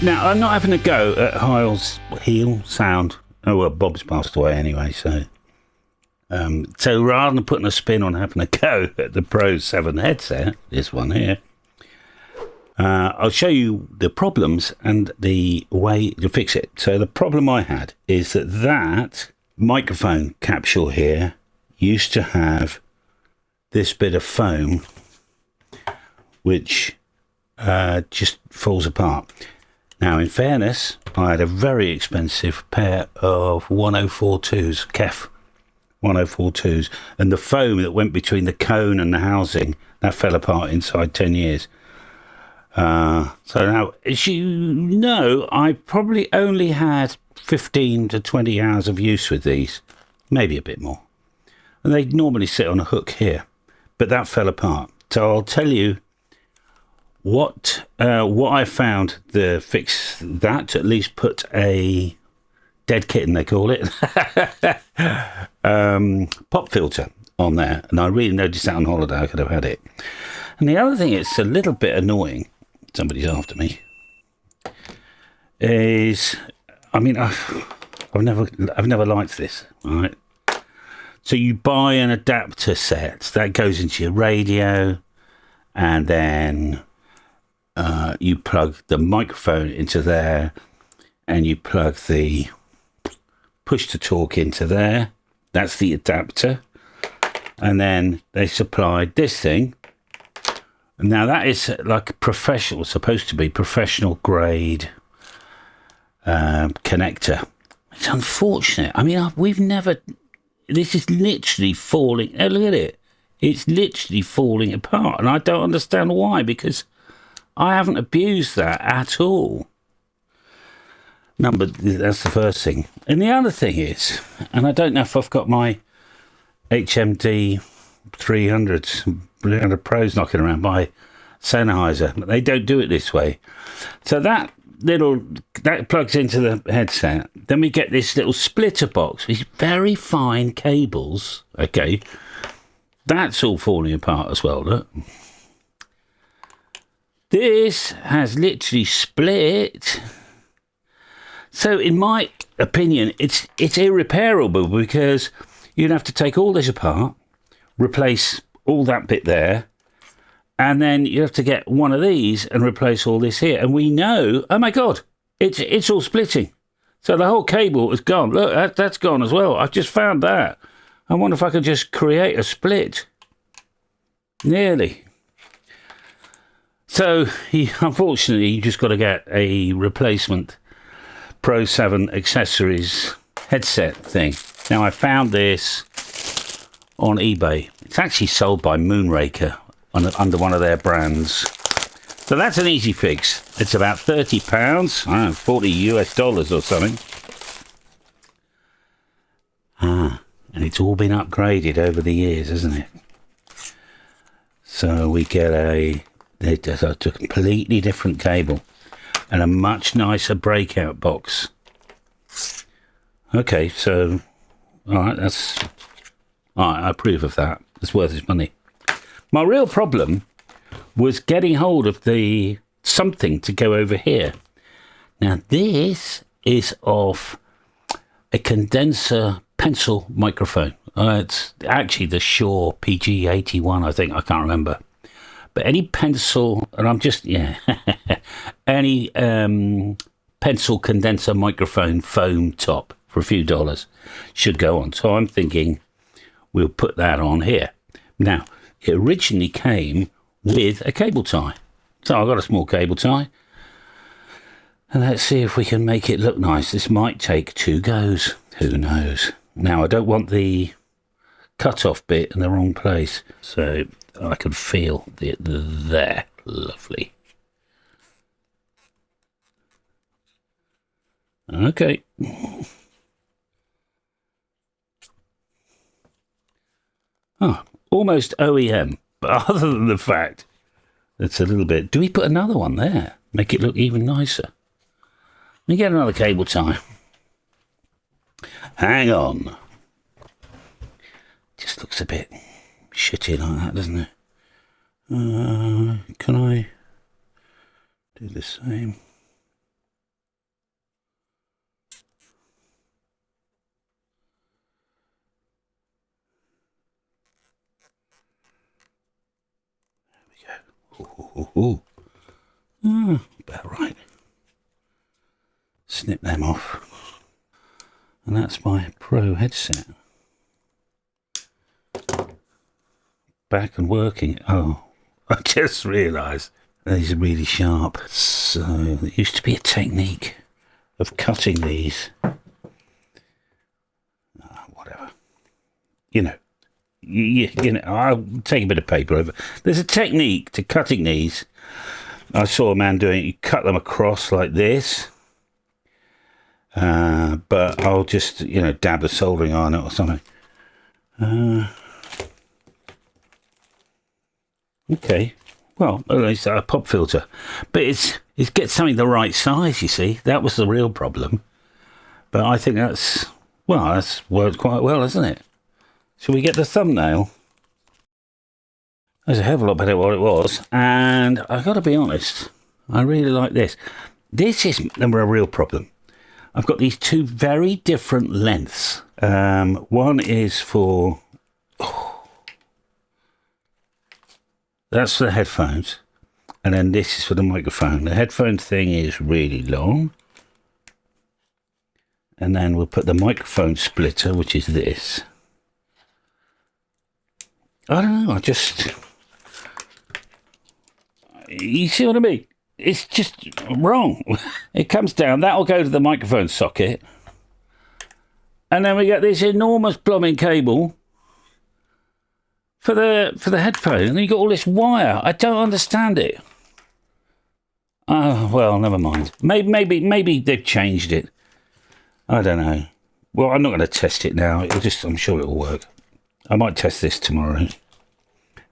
Now, I'm not having a go at Heil's heel sound. Oh, well, Bob's passed away anyway, so... so rather than putting a spin on having a go at the Pro 7 headset, this one here, I'll show you the problems and the way to fix it. So the problem I had is that microphone capsule here used to have this bit of foam which just falls apart. Now, in fairness, I had a very expensive pair of 1042s, KEF 1042s, and the foam that went between the cone and the housing, that fell apart inside 10 years. So now, as you know, I probably only had 15 to 20 hours of use with these, maybe a bit more. And they normally sit on a hook here, but that fell apart. So I'll tell you what I found to fix that, to at least put a dead kitten, they call it, pop filter on there. And I really noticed that on holiday. I could have had it. And the other thing, it's a little bit annoying, somebody's after me, is, I mean, I've never liked this, right? So you buy an adapter set that goes into your radio, and then you plug the microphone into there, and you plug the push to talk into there. That's the adapter. And then they supplied this thing. And now that is like professional, supposed to be professional grade connector. It's unfortunate. I mean, we've never... This is literally falling... Oh, look at it. It's literally falling apart. And I don't understand why, because I haven't abused that at all. That's the first thing. And the other thing is, and I don't know if I've got my HMD 300s, 300 Pros knocking around by Sennheiser, but they don't do it this way. So that plugs into the headset. Then we get this little splitter box with very fine cables. Okay, that's all falling apart as well. Look, this has literally split. So in my opinion, it's irreparable, because you'd have to take all this apart, replace all that bit there, and then you have to get one of these and replace all this here. And we know, oh my God, it's all splitting. So the whole cable is gone. Look, that's gone as well. I've just found that. I wonder if I could just create a split. Nearly. So unfortunately, you just got to get a replacement Pro 7 accessories headset thing. Now, I found this on eBay. It's actually sold by Moonraker under one of their brands. So that's an easy fix. It's about £30, I don't know, 40 US dollars or something. And it's all been upgraded over the years, hasn't it? So we get a completely different cable and a much nicer breakout box. Okay, so all right, I approve of that. It's worth its money. My real problem was getting hold of the something to go over here. Now this is of a condenser pencil microphone. It's actually the Shure PG81, I think. I can't remember. But any pencil, and I'm just, any pencil condenser microphone foam top for a few dollars should go on. So I'm thinking we'll put that on here. Now, it originally came with a cable tie. So I've got a small cable tie. And let's see if we can make it look nice. This might take 2 goes. Who knows? Now, I don't want the cut-off bit in the wrong place. So I can feel it there. Lovely. Okay. Oh, almost OEM. But other than the fact it's a little bit... Do we put another one there? Make it look even nicer. Let me get another cable tie. Hang on. Just looks a bit shitty like that, doesn't it? Can I do the same? Ooh. About right. Snip them off. And that's my Pro headset. Back and working. Oh, I just realised these are really sharp. So there used to be a technique of cutting these. Whatever. You know, I'll take a bit of paper over. There's a technique to cutting these. I saw a man doing it. You cut them across like this. But I'll just, dab the soldering on it or something. Okay. Well, at least a pop filter. But it's get something the right size, you see. That was the real problem. But I think that's worked quite well, hasn't it? Shall we get the thumbnail? That's a hell of a lot better than what it was. And I've got to be honest, I really like this. This is a real problem. I've got these two very different lengths. One is for... that's for the headphones. And then this is for the microphone. The headphone thing is really long. And then we'll put the microphone splitter, which is this. I don't know, you see what I mean? It's just wrong. It comes down, that'll go to the microphone socket. And then we get this enormous plumbing cable for the headphone. And you got all this wire. I don't understand it. Oh, well, never mind. Maybe they've changed it. I don't know. Well, I'm not going to test it now. I'm sure it'll work. I might test this tomorrow.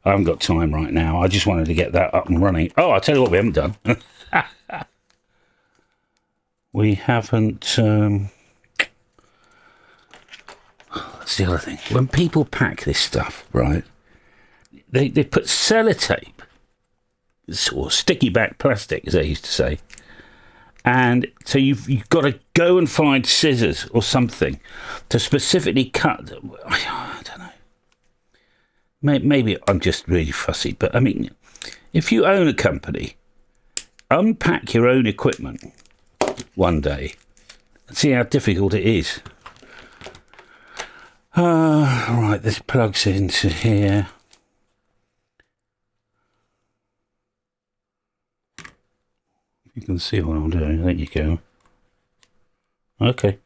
I haven't got time right now. I just wanted to get that up and running. Oh, I'll tell you what we haven't done. We haven't... that's the other thing. When people pack this stuff, right, they put sellotape, or sticky back plastic, as they used to say. And so you've got to go and find scissors or something to specifically cut. I don't know. Maybe I'm just really fussy, but I mean, if you own a company, unpack your own equipment one day and see how difficult it is. Right, this plugs into here. You can see what I'm doing. There you go. Okay.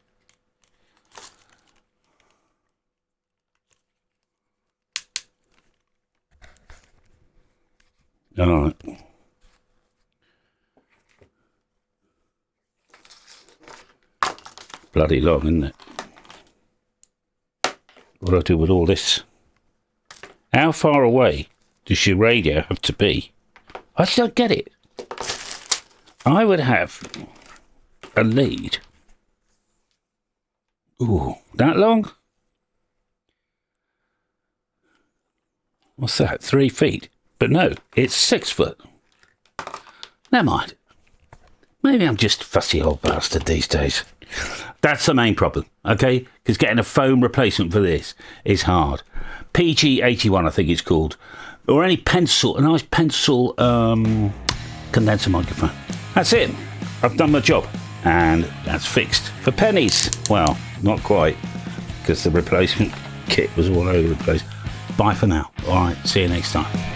All right. Bloody long, isn't it? What do I do with all this? How far away does your radio have to be? I just don't get it. I would have a lead. Ooh, that long? What's that? 3 feet? But no, it's 6 foot. Never mind. Maybe I'm just a fussy old bastard these days. That's the main problem, okay? Because getting a foam replacement for this is hard. PG81, I think it's called. Or any pencil, a nice pencil condenser microphone. That's it. I've done my job. And that's fixed. For pennies. Well, not quite. Because the replacement kit was all over the place. Bye for now. All right, see you next time.